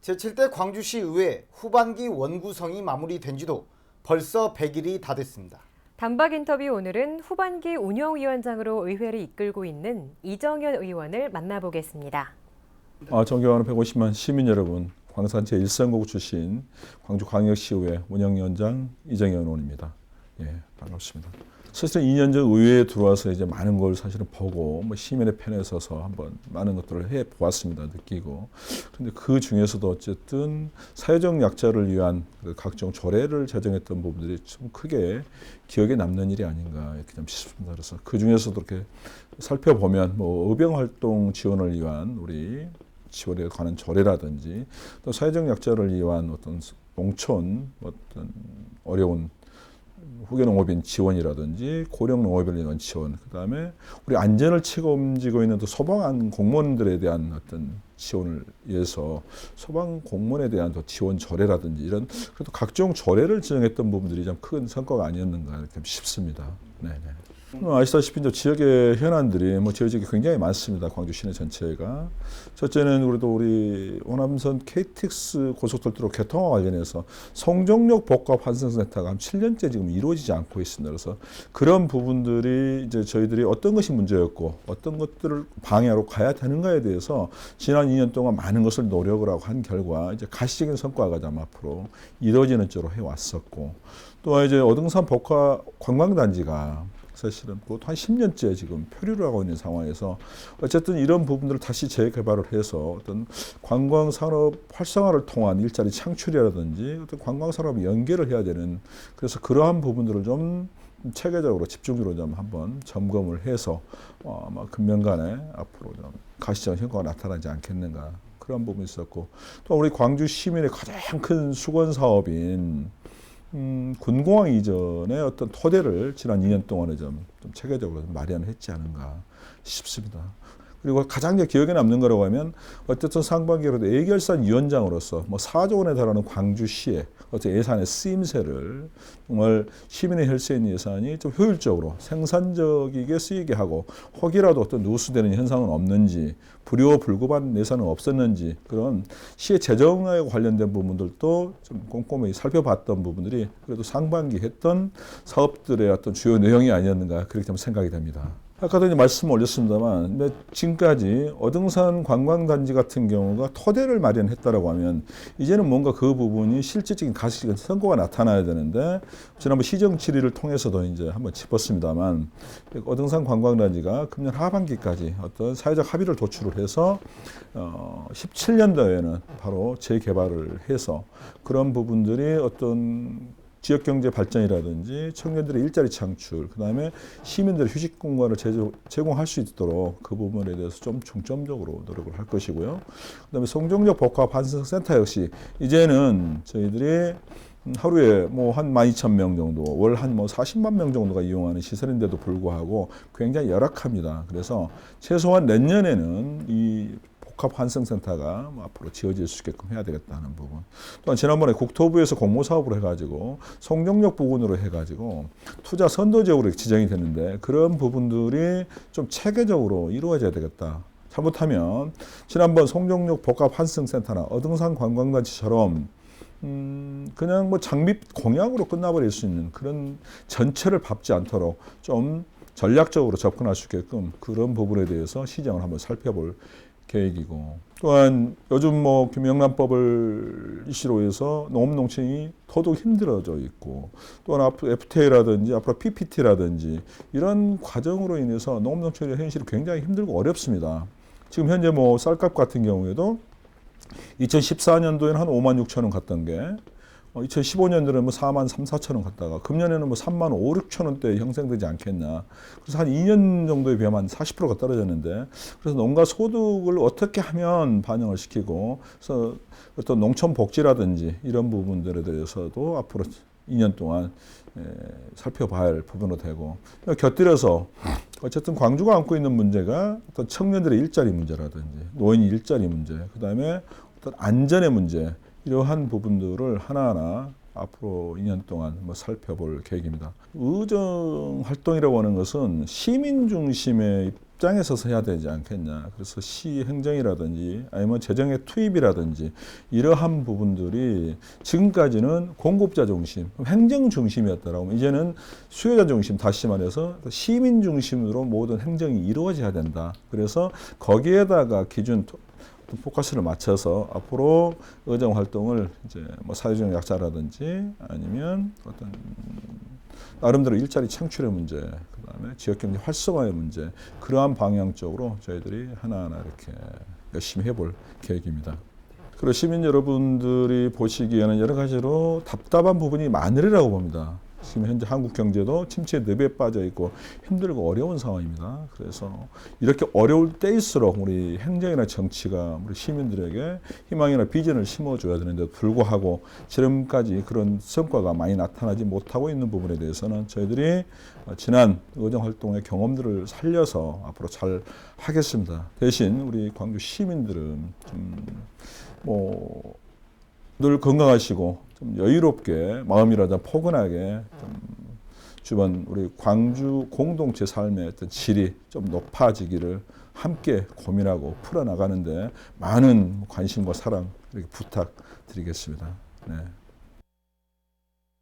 제7대 광주시 의회 후반기 원구성이 마무리된 지도 벌써 100일이 다 됐습니다. 단박 인터뷰 오늘은 후반기 운영위원장으로 의회를 이끌고 있는 이정현 의원을 만나보겠습니다. 존경하는 150만 시민 여러분, 광산 제1선거구 출신 광주광역시의회 운영위원장 이정현 의원입니다. 반갑습니다. 사실 2년 전 의회에 들어와서 이제 많은 걸 사실은 보고 시민의 편에 서서 한번 많은 것들을 해 보았습니다. 느끼고. 그런데 그 중에서도 어쨌든 사회적 약자를 위한 각종 조례를 제정했던 부분들이 좀 크게 기억에 남는 일이 아닌가 이렇게 좀 싶습니다. 그래서 그 중에서도 이렇게 살펴보면 의병활동 지원을 위한 우리 지원에 관한 조례라든지 또 사회적 약자를 위한 어떤 농촌 어떤 어려운 후계농업인 지원이라든지 고령농업인에 대한 지원, 그다음에 우리 안전을 책임지고 있는 또 소방관 공무원들에 대한 어떤 지원을 위해서 소방 공무원에 대한 또 지원 조례라든지 이런 그래도 각종 조례를 지정했던 부분들이 좀 큰 성과가 아니었는가 이렇게 싶습니다. 네네. 아시다시피 지역의 현안들이 저희 지역에 굉장히 많습니다. 광주 시내 전체가. 첫째는 그래도 우리 호남선 KTX 고속철도 개통과 관련해서 송정역 복합 환승센터가 한 7년째 지금 이루어지지 않고 있습니다. 그래서 그런 부분들이 이제 저희들이 어떤 것이 문제였고 어떤 것들을 방향으로 가야 되는가에 대해서 지난 2년 동안 많은 것을 노력을 하고 한 결과 이제 가시적인 성과가 좀 앞으로 이루어지는 쪽으로 해왔었고 또 이제 어등산 복합 관광단지가 사실은 그것도 한 10년째 지금 표류를 하고 있는 상황에서 어쨌든 이런 부분들을 다시 재개발을 해서 어떤 관광산업 활성화를 통한 일자리 창출이라든지 어떤 관광산업 연계를 해야 되는 그래서 그러한 부분들을 좀 체계적으로 집중적으로 좀 한번 점검을 해서 아마 금년간에 앞으로 좀 가시적인 효과가 나타나지 않겠는가 그런 부분이 있었고 또 우리 광주 시민의 가장 큰 수건 사업인 군공항 이전의 어떤 토대를 지난 2년 동안에 좀 체계적으로 마련했지 않은가 싶습니다. 그리고 가장 기억에 남는 거라고 하면 어쨌든 상반기에도 예결산 위원장으로서 4조 원에 달하는 광주시의 어떤 예산의 쓰임새를 정말 시민의 혈세에 있는 예산이 좀 효율적으로 생산적이게 쓰이게 하고 혹이라도 어떤 누수되는 현상은 없는지 불효불급한 예산은 없었는지 그런 시의 재정에 관련된 부분들도 좀 꼼꼼히 살펴봤던 부분들이 그래도 상반기 했던 사업들의 어떤 주요 내용이 아니었는가 그렇게 좀 생각이 됩니다. 아까도 이제 말씀 올렸습니다만 지금까지 어등산 관광단지 같은 경우가 토대를 마련했다라고 하면 이제는 뭔가 그 부분이 실질적인 가시적인 성과가 나타나야 되는데 지난번 시정 질의를 통해서도 이제 한번 짚었습니다만 어등산 관광단지가 금년 하반기까지 어떤 사회적 합의를 도출을 해서 17년도에는 바로 재개발을 해서 그런 부분들이 어떤 지역경제 발전이라든지 청년들의 일자리 창출, 그다음에 시민들의 휴식 공간을 제공할 수 있도록 그 부분에 대해서 좀 중점적으로 노력을 할 것이고요. 그다음에 송정역 복합 환승센터 역시 이제는 저희들이 하루에 한 12,000명 정도, 월 한 40만 명 정도가 이용하는 시설인데도 불구하고 굉장히 열악합니다. 그래서 최소한 내년에는 이 복합 환승센터가 앞으로 지어질 수 있게끔 해야 되겠다는 부분. 또한 지난번에 국토부에서 공모사업으로 해가지고 송정역 부근으로 해가지고 투자 선도지역으로 지정이 되는데 그런 부분들이 좀 체계적으로 이루어져야 되겠다. 잘못하면 지난번 송정역 복합 환승센터나 어등산 관광단지처럼 그냥 장밋 공약으로 끝나버릴 수 있는 그런 전체를 밟지 않도록 좀 전략적으로 접근할 수 있게끔 그런 부분에 대해서 시정을 한번 살펴볼 계획이고 또한 요즘 김영란법을 이슈로 해서 농업농촌이 더더욱 힘들어져 있고 또한 앞으로 FTA라든지 앞으로 PPT라든지 이런 과정으로 인해서 농업농촌의 현실이 굉장히 힘들고 어렵습니다. 지금 현재 쌀값 같은 경우에도 2014년도에는 한 5만 6천 원 갔던 게 2015년도에는 4만 3, 4천 원 갔다가 금년에는 3만 5, 6천 원대에 형성되지 않겠나. 그래서 한 2년 정도에 비하면 40%가 떨어졌는데 그래서 농가 소득을 어떻게 하면 반영을 시키고 그래서 어떤 농촌 복지라든지 이런 부분들에 대해서도 앞으로 2년 동안 살펴봐야 할 부분으로 되고 곁들여서 어쨌든 광주가 안고 있는 문제가 어떤 청년들의 일자리 문제라든지 노인 일자리 문제 그다음에 어떤 안전의 문제 이러한 부분들을 하나하나 앞으로 2년 동안 살펴볼 계획입니다. 의정 활동이라고 하는 것은 시민 중심의 앞장에 서서 해야 되지 않겠냐. 그래서 시 행정이라든지 아니면 재정의 투입이라든지 이러한 부분들이 지금까지는 공급자 중심, 행정 중심이었다라고 하면 이제는 수요자 중심, 다시 말해서 시민 중심으로 모든 행정이 이루어져야 된다. 그래서 거기에다가 기준 포커스를 맞춰서 앞으로 의정 활동을 이제 뭐 사회적 약자라든지 아니면 어떤 나름대로 일자리 창출의 문제, 그다음에 지역경제 활성화의 문제, 그러한 방향 쪽으로 저희들이 하나하나 이렇게 열심히 해볼 계획입니다. 그리고 시민 여러분들이 보시기에는 여러 가지로 답답한 부분이 많으리라고 봅니다. 지금 현재 한국 경제도 침체 늪에 빠져 있고 힘들고 어려운 상황입니다. 그래서 이렇게 어려울 때일수록 우리 행정이나 정치가 우리 시민들에게 희망이나 비전을 심어줘야 되는데 불구하고 지금까지 그런 성과가 많이 나타나지 못하고 있는 부분에 대해서는 저희들이 지난 의정 활동의 경험들을 살려서 앞으로 잘 하겠습니다. 대신 우리 광주 시민들은 늘 건강하시고 좀 여유롭게 마음이라도 포근하게 좀 주변 우리 광주 공동체 삶의 어떤 질이 좀 높아지기를 함께 고민하고 풀어나가는데 많은 관심과 사랑 이렇게 부탁드리겠습니다. 네.